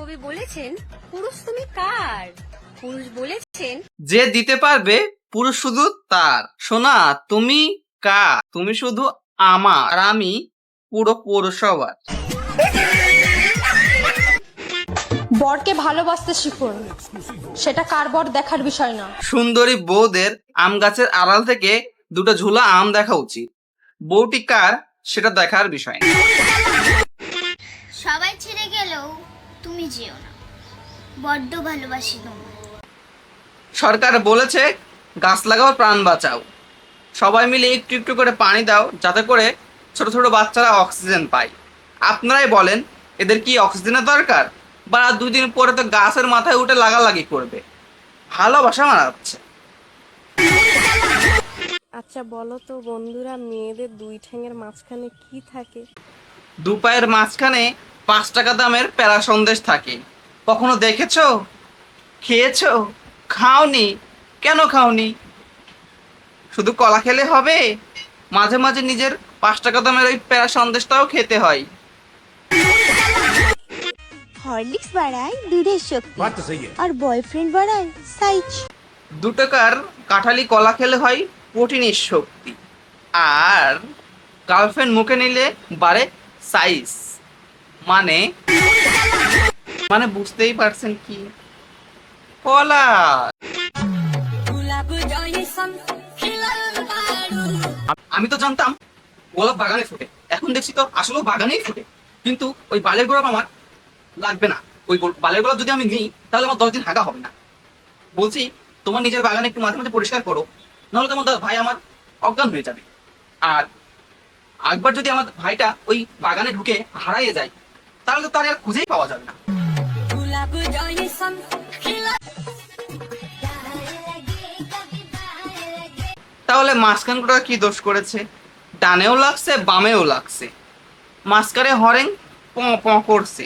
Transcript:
কবি বলেছেন পুরুষ তুমি কার, পুরুষ বলেছেন যে দিতে পারবে পুরুষ শুধু তার। সোনা তুমি কার, তুমি শুধু আমার, আর আমি পুরো পৌরসভার। বরকে ভালোবাসতে শিখুন, সেটা কার বর দেখার বিষয় না। সুন্দরী বউদের আম গাছের আড়াল থেকে দুটো ঝুলা আম দেখা উচিত, বউটি কার সেটা দেখার বিষয় না। সবাই ছেড়ে গেলেও তুমি যেও না, বড্ড ভালোবাসি তোমায়। সরকার বলেছে গাছ লাগাও প্রাণ বাঁচাও, সবাই মিলে একটু একটু করে পানি দাও যাতে করে ছোট ছোট বাচ্চারা অক্সিজেন পায়। আপনারাই বলেন এদের কি অক্সিজেনের দরকার, বা 2 দিন পরে তো গাছের মাথায় উঠে লাগালাগি করবে। ভালোবাসা মারাচ্ছে। আচ্ছা বলো তো বন্ধুরা, মেয়েদের দুই ঠ্যাঙের মাঝখানে কি থাকে? দুপায়ের মাঝখানে 5 টাকা দামের প্যারা সন্দেশ থাকে। কখনো দেখেছো, খেয়েছো? খাওনি? কেন খাওনি? শুধু কলা খেলে হবে, মাঝে মাঝে নিজের 5 টাকা দামের ওই প্যারা সন্দেশটাও খেতে হয়। হরলিক্স বাড়ায় দুধের শক্তি আর বয়ফ্রেন্ড বাড়ায় সাইজ। 2 টাকার কাঁঠালি কলা খেলে হয় প্রোটিনের শক্তি, আর গার্লফ্রেন্ড মুখে নিলে বাড়ে সাইজ। মানে মানে বুঝতেই পারছেন কি, কলা। আমি তো জানতাম গোলাপ বাগানে ফোটে, এখন দেখছি তো আসলেও বাগানেই ফোটে। কিন্তু ওই বালের গোলাপ আমার লাগবে না। ওই বালের গোলাপ যদি আমি নিই তাহলে আমার 10 দিন হাগা হবে না। বলছি তোমার নিজের বাগানে একটু মাঝে মাঝে পরিষ্কার করো, নাহলে তোমার ভাই আমার অজ্ঞান হয়ে যাবে। আর একবার যদি আমার ভাইটা ওই বাগানে ঢুকে হারাইয়ে যায় তাহলে তো তার আর খুঁজেই পাওয়া যাবে না। তাহলে মাঝখানটা কি দোষ করেছে? ডানেও লাগছে বামেও লাগছে, মাঝখানে হরেন প প করছে।